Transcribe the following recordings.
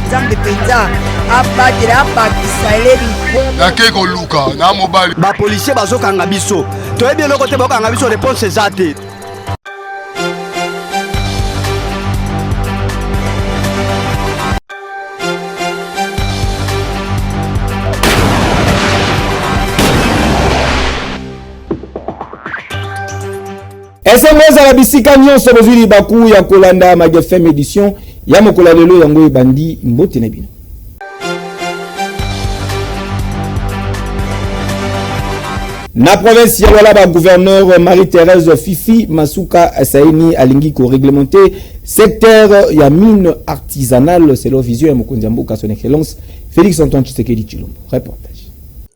nzambe penza abatela abakisa eleli nake koluka na mobali bapolisier bazokanga biso toyebi eloko te bakokanga biso réponse eza te. SMS à la bisika nyonso bozuli baku ya kolanda Magi FM édition ya mokola lelo yango ebandi mbote na bino. Na province ya Lualaba, gouverneur Marie-Thérèse Fifi Masuka Saini alingi ko réglementer secteur ya mine artisanale selon vision ya mokonzi ya mboka son excellence Félix Antoine Tshisekedi Tshilombo. Reportage.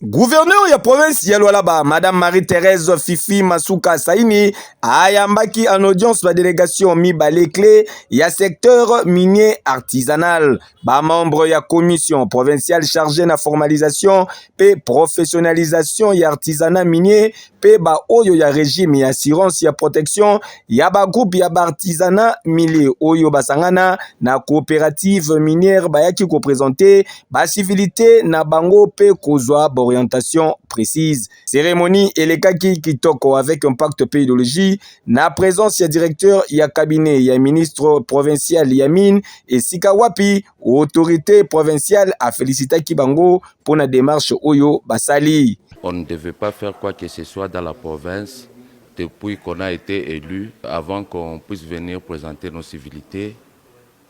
Gouverneur ya province ya Lualaba, Madame Marie-Thérèse Fifi Masuka Saini ayambaki en audience la délégation mibale clé ya secteur minier artisanal. Ba membre ya commission provinciale chargée na formalisation pe professionnalisation ya artisanat minier pe ba oyo ya régime ya assurance ya protection ya ba groupe ya ba artisanat minier oyo basangana na coopérative minière bayaki ko présenter ba civilité na bango pe kozwa orientation précise. Cérémonie elekaki kitoko avec impact pédologie na présence ya directeur ya cabinet ya ministre provincial ya mine et sikawapi autorité provinciale a félicité Kibango pour la démarche oyo basali. On ne devait pas faire quoi que ce soit dans la province depuis qu'on a été élu avant qu'on puisse venir présenter nos civilités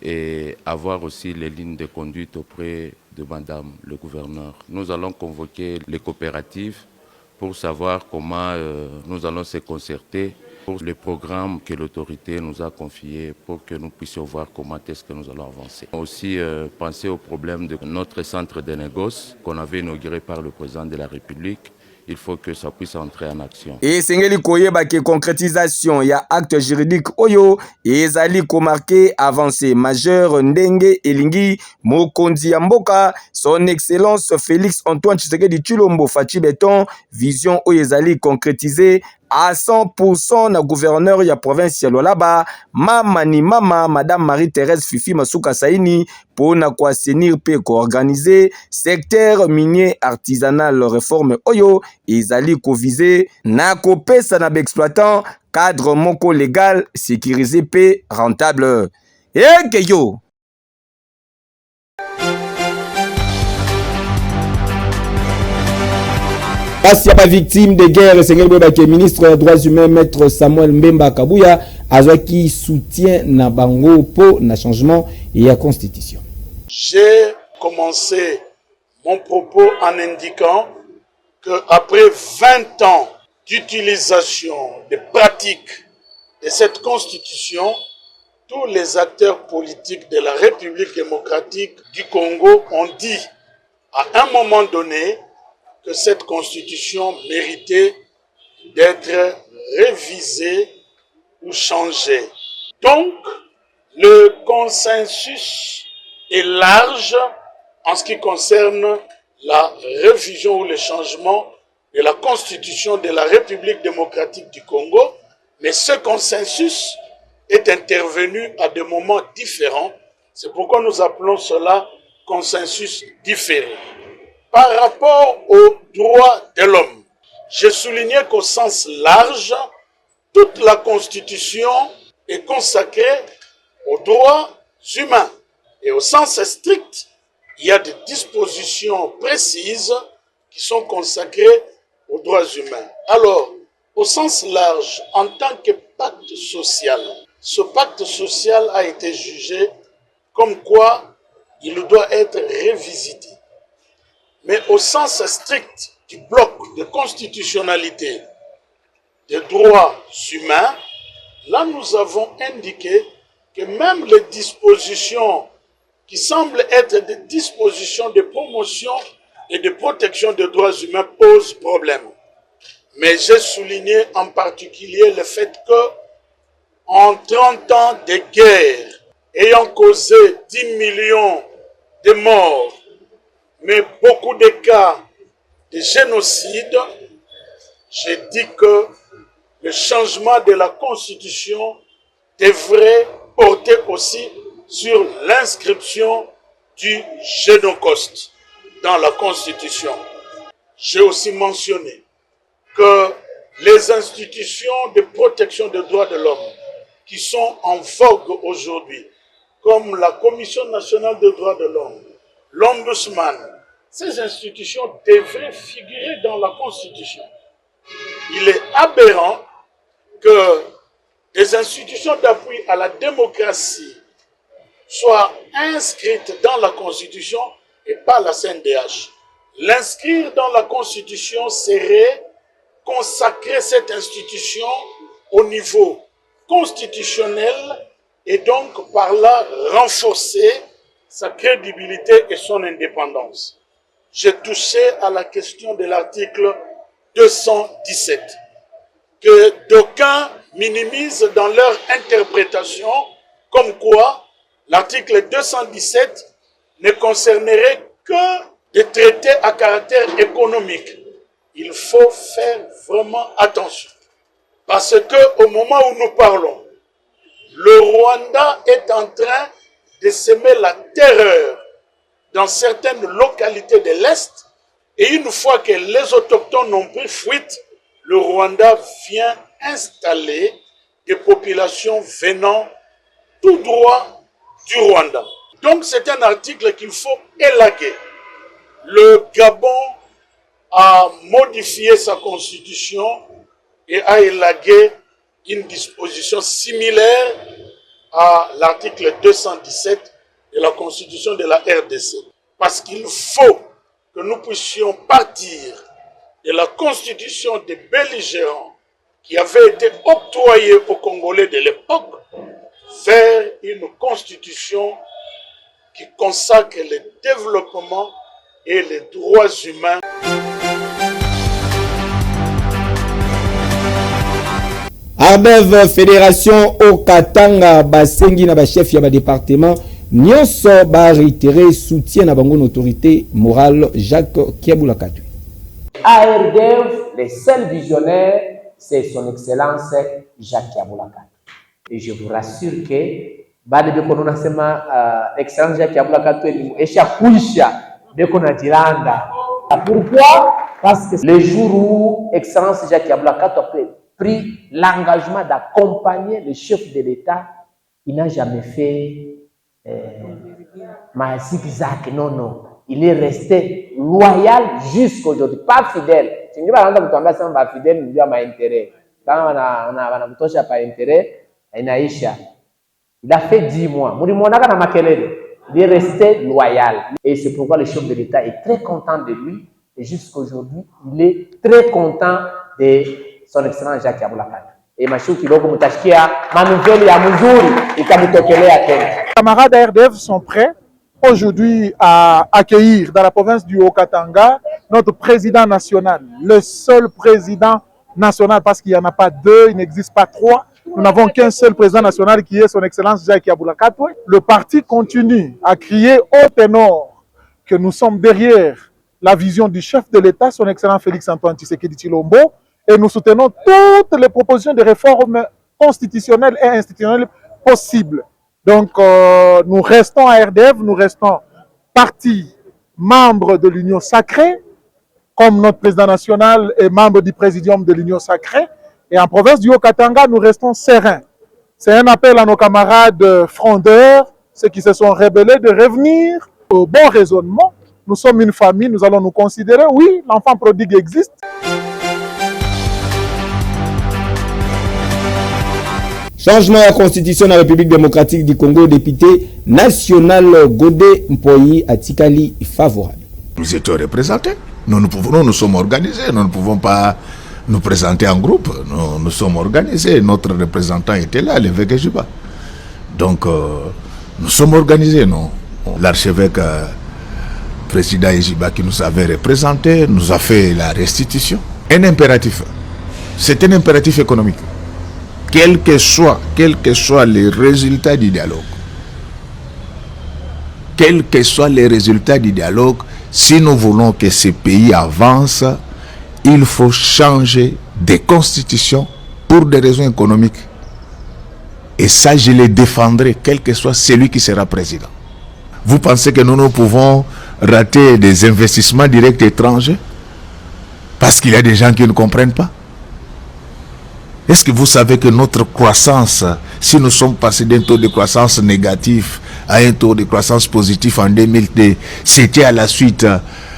et avoir aussi les lignes de conduite auprès de Madame le gouverneur. Nous allons convoquer les coopératives pour savoir comment nous allons se concerter pour le programme que l'autorité nous a confié pour que nous puissions voir comment est-ce que nous allons avancer. Aussi penser au problème de notre centre de négoce qu'on avait inauguré par le président de la République. Il faut que ça puisse entrer en action. Et sengeli koyeba ke concrétisation ya acte juridique oyo ezali ko marqué avancée majeure ndenge elingi mokonzi ya mboka son excellence Félix Antoine Tshisekedi Tshilombo Fachi Beton vision oyo ezali concrétisée à 100% na gouverneur ya province ya Lualaba mama ni mama Madame Marie-Thérèse Fifi Masuka Saini pour na ko assainir pe ko organiser secteur minier artisanal réforme oyo ezali ko viser na ko pesa na exploitant cadre moko légal sécurisé pe rentable. Et yo Parce qu'il n'y a pas victime de guerre, c'est le ministre des Droits Humains, Maître Samuel Mbemba Kabuya, qui soutient na bango pour le changement et la constitution. J'ai commencé mon propos en indiquant qu'après 20 ans d'utilisation des pratiques de cette constitution, tous les acteurs politiques de la République démocratique du Congo ont dit à un moment donné que cette constitution méritait d'être révisée ou changée. Donc, le consensus est large en ce qui concerne la révision ou le changement de la constitution de la République démocratique du Congo, mais ce consensus est intervenu à des moments différents. C'est pourquoi nous appelons cela consensus différé. Par rapport aux droits de l'homme, j'ai souligné qu'au sens large, toute la Constitution est consacrée aux droits humains. Et au sens strict, il y a des dispositions précises qui sont consacrées aux droits humains. Alors, au sens large, en tant que pacte social, ce pacte social a été jugé comme quoi il doit être révisité. Mais au sens strict du bloc de constitutionnalité des droits humains, là nous avons indiqué que même les dispositions qui semblent être des dispositions de promotion et de protection des droits humains posent problème. Mais j'ai souligné en particulier le fait que en 30 ans de guerre ayant causé 10 millions de morts, mais beaucoup de cas de génocide, j'ai dit que le changement de la Constitution devrait porter aussi sur l'inscription du génocoste dans la Constitution. J'ai aussi mentionné que les institutions de protection des droits de l'homme qui sont en vogue aujourd'hui, comme la Commission nationale des droits de l'homme, l'Ombudsman, ces institutions devraient figurer dans la Constitution. Il est aberrant que des institutions d'appui à la démocratie soient inscrites dans la Constitution et pas la CNDH. L'inscrire dans la Constitution serait consacrer cette institution au niveau constitutionnel et donc par là renforcer sa crédibilité et son indépendance. J'ai touché à la question de l'article 217 que d'aucuns minimisent dans leur interprétation, comme quoi l'article 217 ne concernerait que des traités à caractère économique. Il faut faire vraiment attention. Parce que au moment où nous parlons, le Rwanda est en train de semer la terreur dans certaines localités de l'Est. Et une fois que les autochtones ont pris fuite, le Rwanda vient installer des populations venant tout droit du Rwanda. Donc c'est un article qu'il faut élaguer. Le Gabon a modifié sa constitution et a élagué une disposition similaire à l'article 217 de la constitution de la RDC. Parce qu'il faut que nous puissions partir de la constitution des belligérants qui avait été octroyée aux Congolais de l'époque vers une constitution qui consacre le développement et les droits humains. Ardev Fédération au Katanga basengi na ba chef ya ba département nyonso ba réitérer soutien na bango autorité morale Jacques Kiabula-Katui. ARDF, le seul visionnaire, c'est son excellence Jacques Kiabula-Katui. Et je vous rassure que baada de konona sema excellence Jacques Kiabula-Katui ni esha kuisha de konajiranda. Pourquoi? Parce que le jour où excellence Jacques Kiabula-Katui a pris l'engagement d'accompagner le chef de l'État, il n'a jamais fait ma zigzag, non. Il est resté loyal jusqu'aujourd'hui, pas fidèle. Si nous avons pas fidèle, nous avons un intérêt. Quand on a pas intérêt, il a fait 10 mois. Il est resté loyal. Et c'est pourquoi le chef de l'État est très content de lui. Et jusqu'aujourd'hui, il est très content de son excellence Jacques Kiabula-Katui. Et Machou Kilogo Mutashikia, ma nouvelle ya muzuri, ikamitokelea tena. Les camarades RDF sont prêts aujourd'hui à accueillir dans la province du Haut-Katanga notre président national, le seul président national, parce qu'il n'y en a pas deux, il n'existe pas trois. Nous n'avons qu'un seul président national qui est son excellence Jacques Kiabula-Katui. Le parti continue à crier au ténor que nous sommes derrière la vision du chef de l'État, son excellence Félix-Antoine Tshisekedi Tshilombo, et nous soutenons toutes les propositions de réformes constitutionnelles et institutionnelles possibles. Donc, nous restons à RDF, nous restons parti membre de l'Union sacrée, comme notre président national est membre du présidium de l'Union sacrée. Et en province du Haut-Katanga, nous restons sereins. C'est un appel à nos camarades frondeurs, ceux qui se sont rebellés, de revenir au bon raisonnement. Nous sommes une famille, nous allons nous considérer, oui, l'enfant prodigue existe. Changement de la constitution de la République démocratique du Congo, député national Godé Mpoyi Atikali favorable. Nous étions représentés, nous sommes organisés, nous ne pouvons pas nous présenter en groupe, nous sommes organisés, notre représentant était là, l'évêque Juba. Donc nous sommes organisés, non. L'archevêque président Ejiba qui nous avait représentés nous a fait la restitution. Un impératif, c'est un impératif économique. Quels que soient les résultats du dialogue, quels que soient les résultats du dialogue, si nous voulons que ce pays avance, il faut changer des constitutions pour des raisons économiques. Et ça, je les défendrai, quel que soit celui qui sera président. Vous pensez que nous pouvons rater des investissements directs étrangers parce qu'il y a des gens qui ne comprennent pas? Est-ce que vous savez que notre croissance, si nous sommes passés d'un taux de croissance négatif à un taux de croissance positif en 2002, c'était à la suite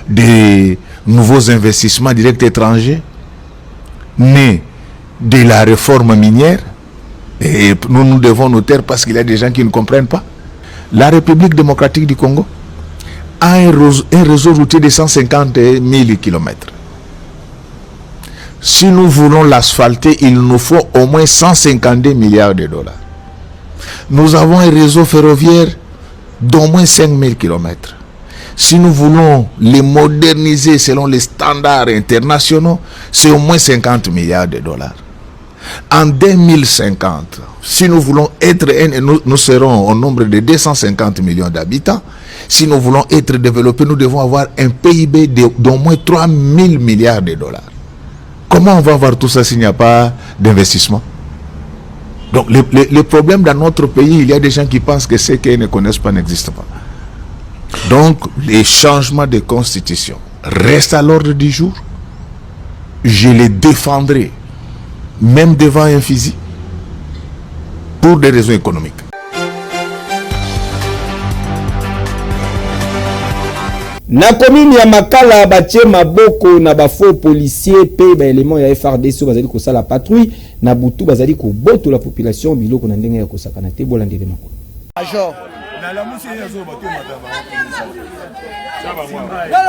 des nouveaux investissements directs étrangers nés de la réforme minière? Et nous devons nous taire parce qu'il y a des gens qui ne comprennent pas. La République démocratique du Congo a un réseau routier de 150 000 km. Si nous voulons l'asphalter, il nous faut au moins 152 milliards de dollars. Nous avons un réseau ferroviaire d'au moins 5 000 km. Si nous voulons les moderniser selon les standards internationaux, c'est au moins 50 milliards de dollars. En 2050, si nous voulons être, nous serons au nombre de 250 millions d'habitants. Si nous voulons être développés, nous devons avoir un PIB d'au moins 3 000 milliards de dollars. Comment on va avoir tout ça s'il n'y a pas d'investissement? Donc le problème dans notre pays, il y a des gens qui pensent que ce qu'ils ne connaissent pas n'existe pas. Donc les changements de constitution restent à l'ordre du jour. Je les défendrai, même devant un fusil, pour des raisons économiques. Na commune ya Makala batie maboko na bafo policier pe ba élément ya FRDC bazali ko sala patrouille na butu bazali ko boto la population biloko na ndenge ya ko sakana te bolandele makolo. Major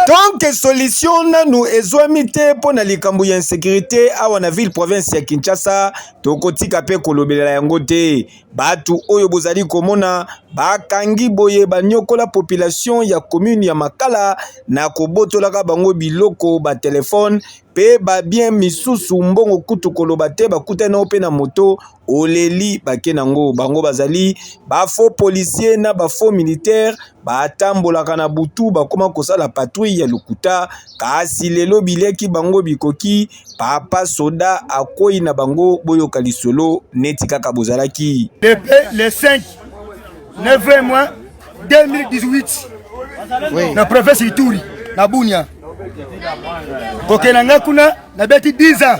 Donc solution nanu ezwamite pona likambo ya insécurité awa na ville province ya Kinshasa tokotika pe kolobela yango te batu oyo bozali komona bakangi boye banyokola population ya commune ya Makala na kobotolaka bango biloko ba telefone pe ba bien misusu mbongo kutu koloba te bakutana ope na moto oleli bakenango bango bazali ba faux policier na ba faux militaire batambolaka na butu bakoma kosala patrouille ya lukuta kasi lelo bileki bango bikoki papa soda akoi na bango boyoka lisolo neti kaka bozalaki le 5 9 mois 2018 oui. Na province Ituri na Bunia kokenanga kuna na beti 10 ans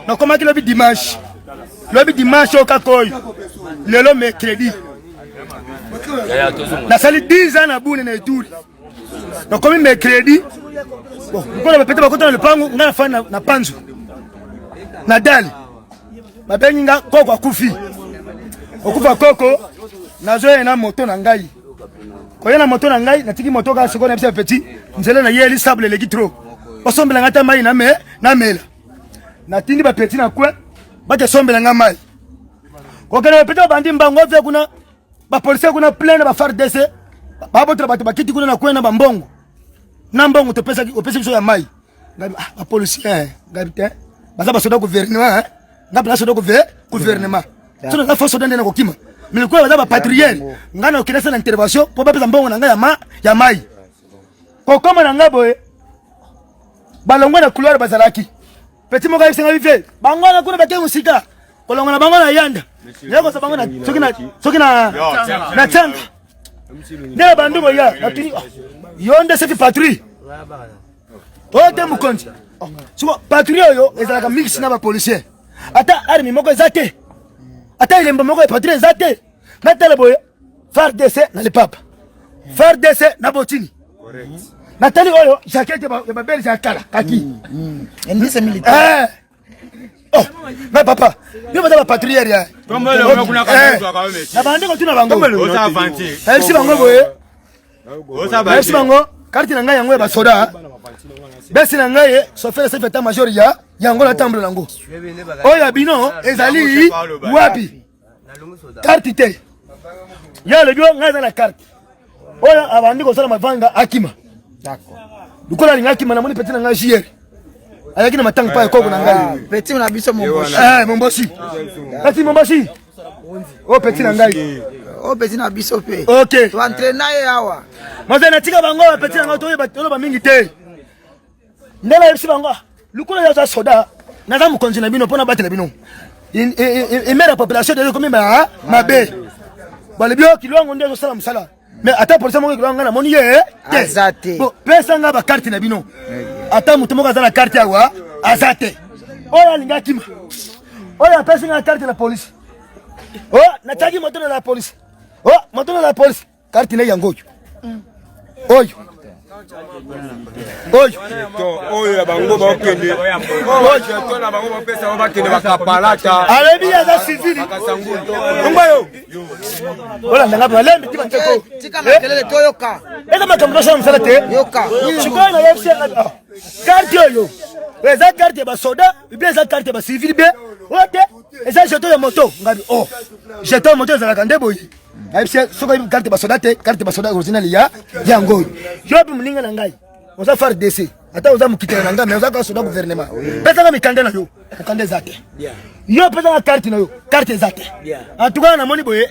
na komaki lobi dimanche au kakoy lelo mercredi na sali 10 ans na Bunia na Ituri na komi mercredi bon ko na pete bakota na lupango ngana fa na panzu na dali babenga koko akufi okufa koko nazo na moto na ngai koya na moto na ngai natiki moto ka siko na bisa petit nzela na yeli sable leki trop osombela ngata mai na mela natindi ba petit na kwa bate sombela nga mai kokana petit bandi mbango ve kuna ba police kuna plein ba FARDC ba botra batu bakiti kuna na kwena ba mbongo na mbongo to pesa biso ya mai ba police ngabite baza basoda gouvernement ngabla basoda gouvernement tuna na force d'ordre na kokima milikuwa baza ba patrouille ngana okilesa na intervention po ba pesa mbongo na nga ya mai ko koma na ngabo balongo na couloir bazalaki petit moka isenga vive bango na kuna bake musika kolongo na bango na yanda yako sabango na soki na tanga nde bandu boya natuni yonde cette patrouille ote mukonzi suko patrouille yo ezalaka mix na ba policier ata armi moko ezate ata ilembo moko patrouille ezate na tele boya FARDC na le papa FARDC na botini Nathalie oyo jaquette ba belle jakala kaki ndise militaire oh mais papa yo bata ba patrouille ya tombe le kuna na bande ko tuna bango o sa avanti si bango boye o sa ba si bango carte na ngai yango ba soda besi na ngai chauffeur se fait major ya yango la tamble nango oya bino ezali wapi carte te ya le bio ngai na carte oya abandi ko sala mavanga akima. D'accord. Dukola lingaki mana moni petit na nga jier. Ayaki na matanga pa koko na ngai. Petit na biso momboshi. Momboshi. Petit momboshi. Oh petit na ngai. Oh petit na biso pe. OK. To entraîner yawa. Moza na tika bango petit na nga to yeba ba mingi te. Ndela yebisi bango. Lukola ya soda. Naza mukonzi na bino pona batela bino. Et mère la population de comme mabe. Balebio kilwango ndezo sala musala. mais ata polisi moko nga na moni ye azate bon pesa nga ba carte na bino ata mutu moko za na carte awa azate oya linga kima oya pesa nga carte na polisi oh na tagi moto na la polisi oh moto na la polisi carte na yango oyo oyo bango bakende oyo na bango bapesa bakende bakapalata alebi ya za civili ngwayo ola ndanga ba lembi tiba nteko tika makelele toyoka eza makambo sha msala te yoka chikana yefse carte oyo eza carte ba soda bien eza carte ba civili bien ote eza jeton ya moto ngabi oh jeton moto eza la ndeboyi ayipse soko carte ba soda te carte ba soda original ya yango yobi mulinga na ngai oza faire DC ata oza mukitela na ngai mais oza ka soda gouvernement pesa nga mikande na yo mikande zate yo pesa nga carte na yo carte zate en tout cas na moni boye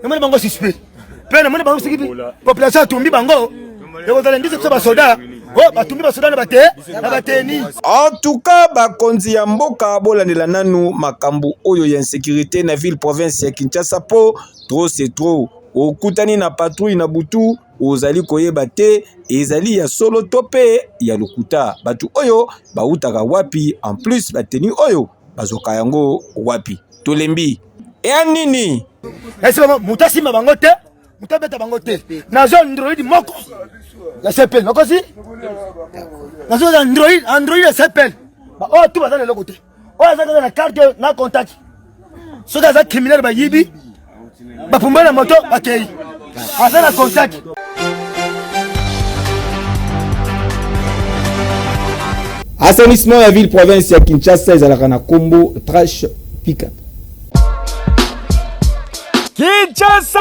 na moni bango suspect pe na moni bango sikibi population atumbi bango yo ozala ndise so ba soda oh batumbi ba soda na bate na bateni en tout cas bakonzi ya mboka bolandela nanu makambo oyo ya insécurité na ville province ya Kinshasa po trop c'est trop okutani na patrouille na butu ozali koyeba te ezali ya solo tope ya lokuta batu oyo bautaka wapi en plus bateni oyo bazoka yango wapi tolembi ya nini esi mutasima bango te mutabeta bango te nazo android moko la sepel makosi nazo android la sepel ba o tu bazana loko te o azaka na carte na contact so za criminel ba yibi ba pumbana moto bakei azana contact. Assainissement ya ville province ya Kinshasa ezalaka na kombo trash pick-up. Kinshasa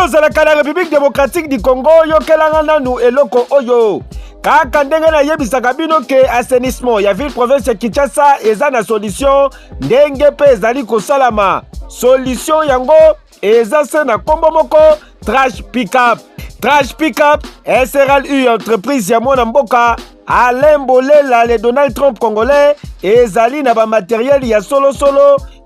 ozalaka na République démocratique du Congo yokelanga nanu eloko oyo kaka ndenge na yebisaka bino ke assainissement ya ville province ya Kinshasa eza na solution ndenge pe ezali kosalama solution yango eza se na kombo moko trash pick-up. Trash pick-up SRL entreprise ya mwana mboka Alain Bolela le Donald Trump congolais ezali na ba matériel ya solo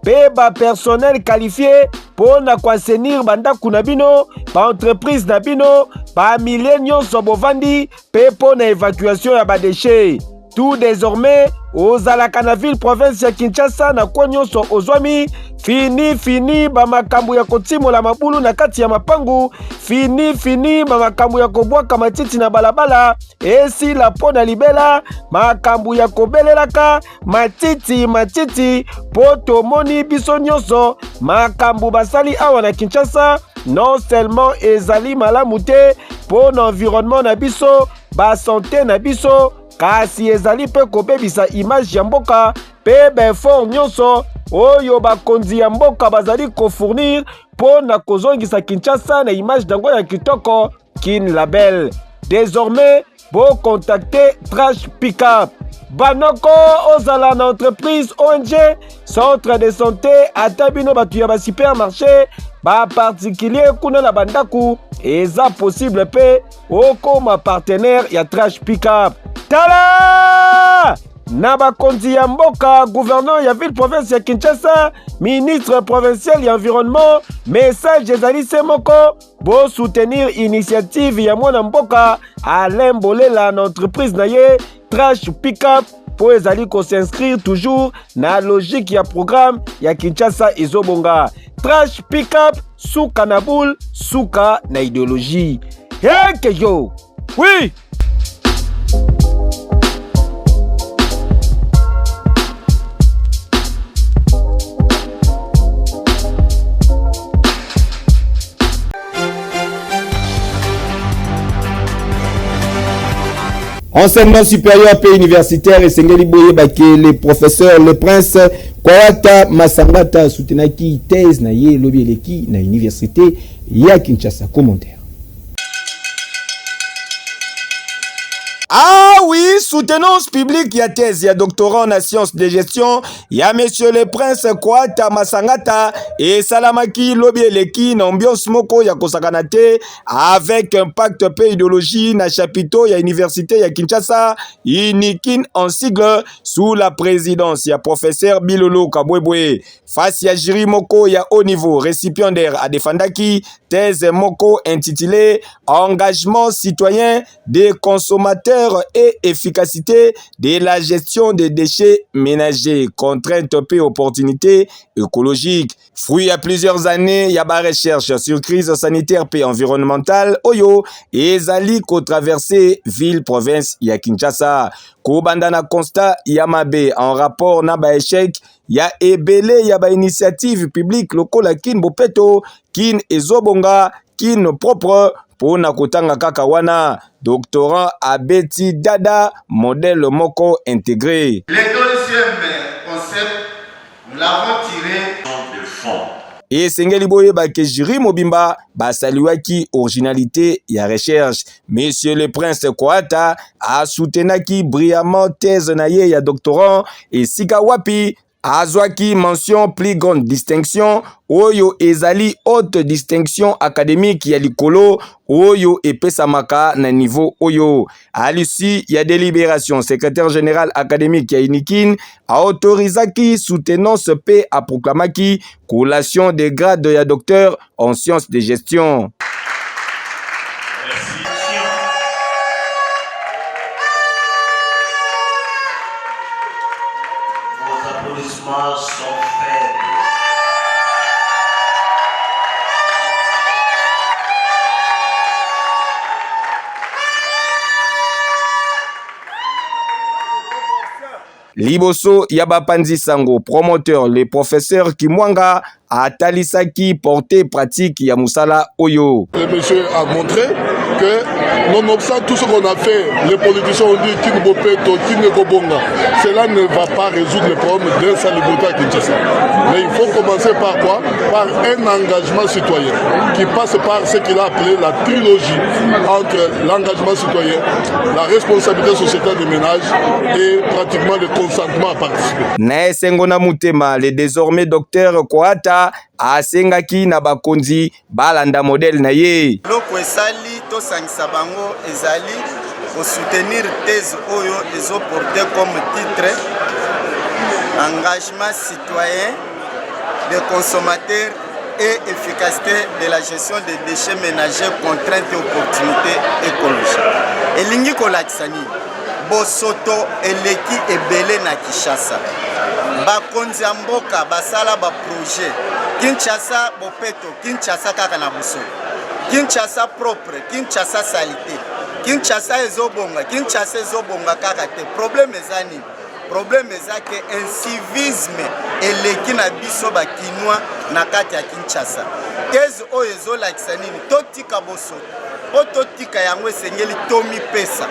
pe ba personnel qualifié pour na kwasenir bandaku na bino ba entreprise na bino ba millennium sobovandi pe pour na évacuation ya ba déchets. Tout désormais ozalaka na ville province ya Kinshasa na konyoso ozwami fini ba makambu ya kotimola mabulu na kati ya mapangu fini ba makambu ya kobwaka matiti na balabala esi la pona libela makambu ya kobelelaka matiti poto moni biso nyonso makambu basali awa na Kinshasa non seulement ezali malamu te pour l'environnement na biso ba santé na biso kasi ezali pe kobebisa image ya mboka pe befort nyonso oyo bakonzi ya mboka bazali kofournir po na kozongisa Kinshasa na image dango ya kitoko kin label. Désormais bo contacter Trash Pick-up banoko ozala na entreprise ONG centre de santé atabino batu ya ba supermarché ba particulier kuna na bandaku eza possible pe okoma partenaire ya Trash Pick-up. Tala na bakonzi ya mboka gouverneur ya ville province ya Kinshasa ministre provincial ya environnement message ezali se moko bo soutenir initiative ya mwana mboka Alain Bolela na entreprise na ye Trash Pick-up po ezali ko s'inscrire toujours na logique ya programme ya Kinshasa ezobonga. Trash Pick-up suka na boule suka na idéologie. Heke yo oui. Enseignement supérieur et universitaire et Sengeli Boyebake, les professeurs, le prince Kwawata Masangata soutenaki thèse na ye lobieleki na université ya Kinshasa. Commentaire. Ah oui, soutenance publique ya thèse ya doctorant na sciences de gestion ya monsieur le prince Koata Masangata et salamaki lobi eleki na ambiance moko ya kosakana te avec impact pe idéologie na chapiteau ya université ya Kinshasa Inikin en sigle sous la présidence ya professeur Bilolo Kabwebwe. Face ya jury moko ya haut niveau récipiendaire à Defandaki thèse moko intitulée Engagement citoyen des consommateurs et efficacité de la gestion des déchets ménagers, contraintes et opportunités écologiques. Fruit à plusieurs années, y a ba recherche sur crise sanitaire et environnementale, Oyo, et Zali ko traversé ville province ya Kinshasa. Ko bandana constat Yamabe en rapport na ba échec, ya ebele ya ba initiative publique lokola kin bopeto, kin ezobonga, kin propre, pour nakotanga kaka wana. Doctorant Abeti Dada, modèle moko intégré. Le deuxième concept, nous l'avons tiré de fond. Et Sengeli Boye Bake Jiri Mobimba, Basaliwaki originalité ya recherche. Monsieur le Prince Koata a soutenaki brillamment thèse naye ya doctorant et Sikawapi Azwaki mention plus grande distinction Oyo ezali haute distinction académique ya likolo Oyo epesamaka na niveau Oyo. À l'issue ya délibération, secrétaire général académique ya Inikin a autorisaki soutenance pe a proclamaki collation des grades ya docteur en sciences de gestion. Sont faibles. Liboso Yabapanzi Sango, promoteur, le professeur Kimwanga a Talisaki porté pratique ya Musala Oyo. Le monsieur a montré que, nonobstant tout ce qu'on a fait, les politiciens ont dit qu'il ne Kobonga. Cela ne va pas résoudre le problème d'insalubrité à Kinshasa. Mais il faut commencer par quoi? Par un engagement citoyen qui passe par ce qu'il a appelé la trilogie entre l'engagement citoyen, la responsabilité sociétale des ménages et pratiquement le consentement à participer. Naesengona Mutema, le désormais docteur Koata, asengaki na bakonzi balanda modèle na ye. Loko esali to sangisa bango ezali pour soutenir thèse oyo ezo porter comme titre engagement citoyen des consommateurs et efficacité de la gestion des déchets ménagers, contraintes et opportunités écologiques. Elingi kolakisani bosoto eleki ebele na Kinshasa. Bakonzi ya mboka basala ba projet Kinshasa bopeto, Kinshasa kaka na buso, Kinshasa propre, Kinshasa salité, Kinshasa ezobonga, Kinshasa ezobonga kaka te. Problème ezani, problème ezake incivisme eleki na biso ba kinwa na kati ya Kinshasa. Thèse oyo ezolakisa nini? Totika boso, ototika yango esengeli tomipesa.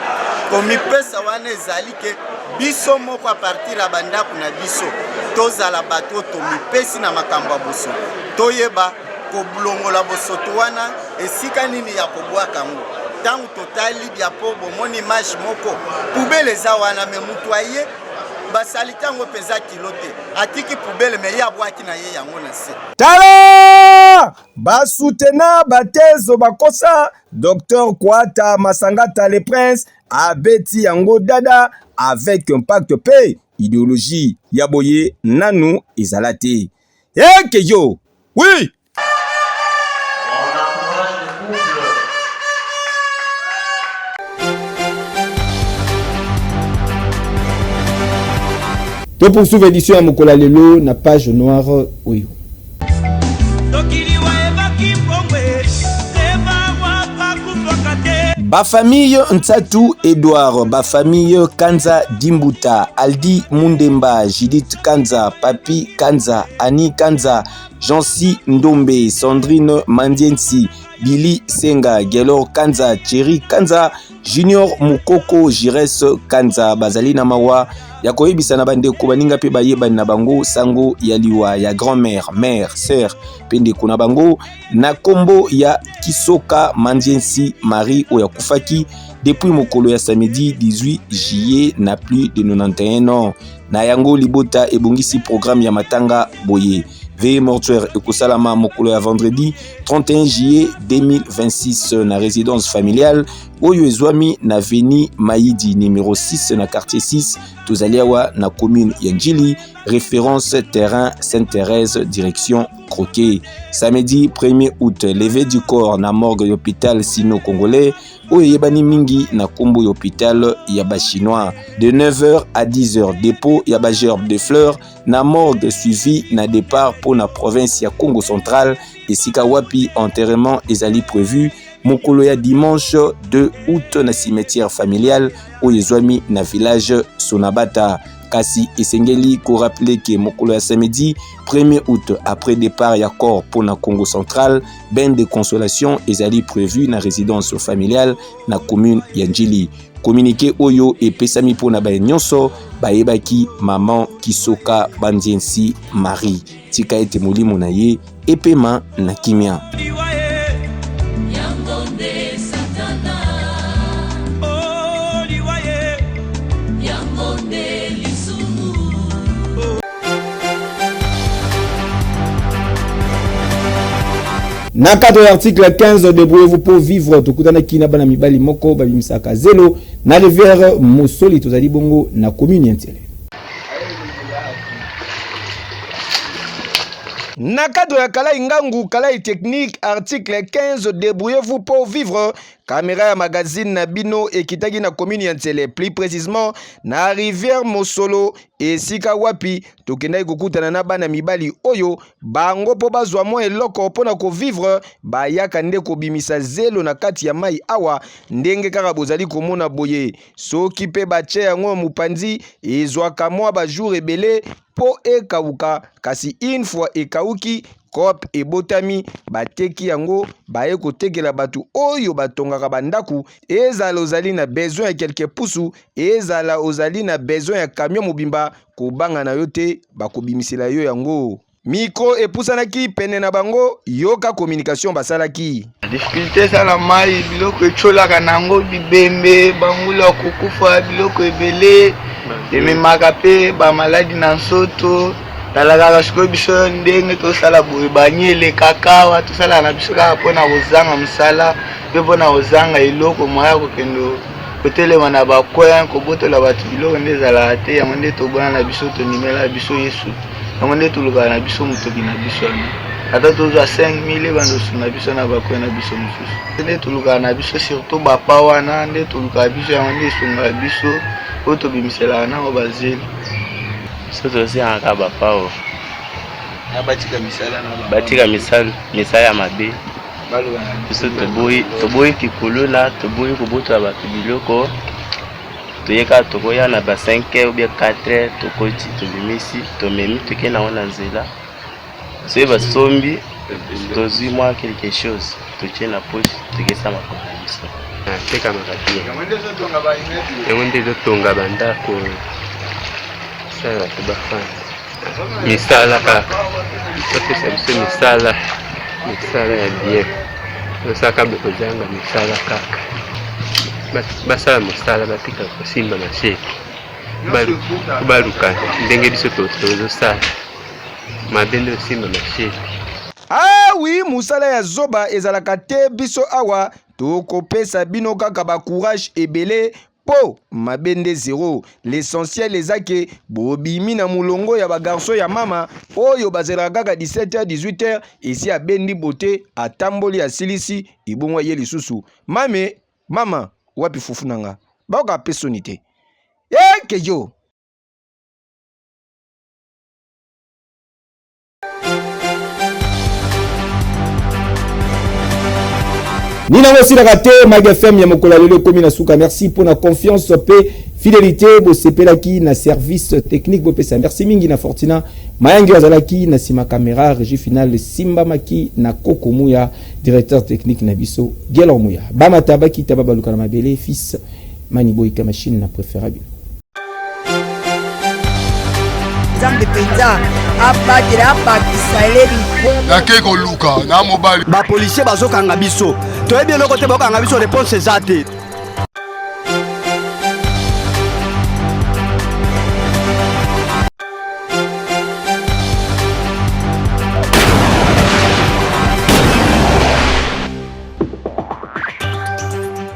Komipesa wana ezali ke biso moko a partir ya bandako na biso tozala bato tomipesi na makambo ya boso. Toyeba kobulongola bosoto wana esika nini ya kobwaka ngo. Tangu totali bia po bomoni image moko poubele za wana me mutu aye basali tango peza kilote atiki poubele me ya bwaki na ye yango na se. Tala basutena batezo bakosa docteur Koata Masangata le prince Abeti yango Dada avec impact pe idéologie yaboye nanu ezalate. Eke yo, oui. To poursuivre édition à Mokola Lelo na page noire Oyo. Ba famille Nsatu Edouard, ba famille Kanza Dimbuta, Aldi Mundemba, Judith Kanza, Papi Kanza, Annie Kanza, Jansi Ndombe, Sandrine Mandiensi, Billy Senga, Gelor Kanza, Thierry Kanza, Junior Mukoko, Jires Kanza, Bazalina Mawa, ya koyebisa na bandeko baninga pe bayebani na bango sango ya liwa ya grand-mère, mère, sœur pe ndeko na bango na kombo ya Kisoka Mandiensi Marie oya kufaki depuis mokolo ya samedi 18 juillet na plus de 91 ans. Na yango libota ebongisi programme ya matanga boye. Veille mortuaire ekosalama mokolo ya vendredi 31 juillet 2026 na résidence familiale oyo ezwami na Avenue Maïdi numéro 6 na quartier 6 tozaliawa na commune ya Njili, référence terrain Sainte-Thérèse direction Croquet. Samedi 1er août, levée du corps na morgue l'hôpital sino-congolais oyo yebani mingi na kombo l'hôpital ya ba chinois. De 9h à 10h, dépôt ya ba gerbe de fleurs na morgue suivi na départ pour la province ya Congo central et sika wapi enterrement ezali prévu mokolo ya dimanche 2 août na cimetière familial oyo ezwami na village Sonabata. Kasi esengeli ko rappeler que mokolo ya samedi 1er août après départ ya corps pour na Congo central, ben de consolation ezali prévu na résidence familiale na commune ya Njili. Communiqué oyo epesami pona ba nyonso bayebaki maman Kisoka Mandiensi Marie. Tika ete molimo na ye epema na kimia. Na cadre de l'article 15, débrouillez-vous pour vivre. Tokutana kina bana mibali moko babimisaka zelo na rivière Mosoli tozali bongo na commune Yentele. Na cadre ya Kalai Ngangu, Kalai technique, article 15, débrouillez-vous pour vivre. Caméra ya magazine na bino ekitaki na commune ya Ntsele, plus précisément na rivière Mosolo et sika wapi tokendai kokutana na bana mibali oyo bango po bazwa mo eloko pona ko vivre bayaka nde kobimisa zelo na kati ya mai awa ndenge kaka bozali komona boye soki pe bache yango mupanzi ezwaka mwa ba jour ebele po ekauka kasi une fois ekauki Kop et botami bateki yango baye kotekela batu oyo batongaka bandaku ezala ozali na besoin ya quelque pusu ezala ozali na besoin ya camion mobimba kobanga na yo te bakobimisela yo yango. Micro epusanaki pene na bango yoka communication basalaki. Difficulté sala mai biloko echolaka nango bibembe bangula kokufa biloko ebele ememaka pe ba maladi na nsoto. Talaka sikoyo biso ndenge tosala boye banyele kakawa tosala na biso kaka mpona kozanga mosala mpe mpona kozanga eloko moya kokendo kotelema na bakoya kobotola bato biloko nde ezalaka te yango nde tobona na biso tonimela biso Yesu yango nde tolukaka na biso motoki na biso ata tozwa 5000 ebandosu na biso na bakoya na biso mosusu nde tolukaka na biso surtout bapa wana nde tolukaka biso yango nde esungaka biso oyo tobimiselaka nango bazeli. Soto si anga bapao batika misala ya mabe biso toboyi kikulula toboyi kobota bato biloko toyeka tokoya na ba 5h ou bien 4h tokoti tobimisi tomemi toke nango na nzela soki basombi tozwi mwa quelque chose totie na poche tokesa makolo na biso tekamaka bien yango nde ezotonga bandako sala tubafana misala kaka topesa biso misala ya bien tosaka bekozanga misala kaka basala mosala batika kosimba masheki baluka ndenge biso tozosala mabe nde osimba masheki. Ah oui, musala ya zoba ezalaka te biso awa tokopesa bino kaka ba courage ebele po mabende zéro. L'essentiel ezake bobimi na mulongo ya ba garçon ya mama oyo bazela kaka 17h 18h ici a bendi bote atamboli ya silisi ibongwa ye lisusu mama wapi fufu nanga baoka pesonite kejo. Nina aussi la raté Mag FM ya mokola lelo komi na suka. Merci pour la confiance pe fidélité bo sepelaki na service technique bo pesa. Merci mingi na Fortina Mayangi azalaki na sima caméra régie finale Simba Maki na Koko Muya directeur technique na biso Gelo Muya. Bama tabaki tababa lukana mabele fils Maniboy ka machine na préférable. nzambe mpenza abatela abakisa eleli nakei koluka na mobali bapolisier bazokanga biso toyebi eloko te bakokanga biso réponse eza te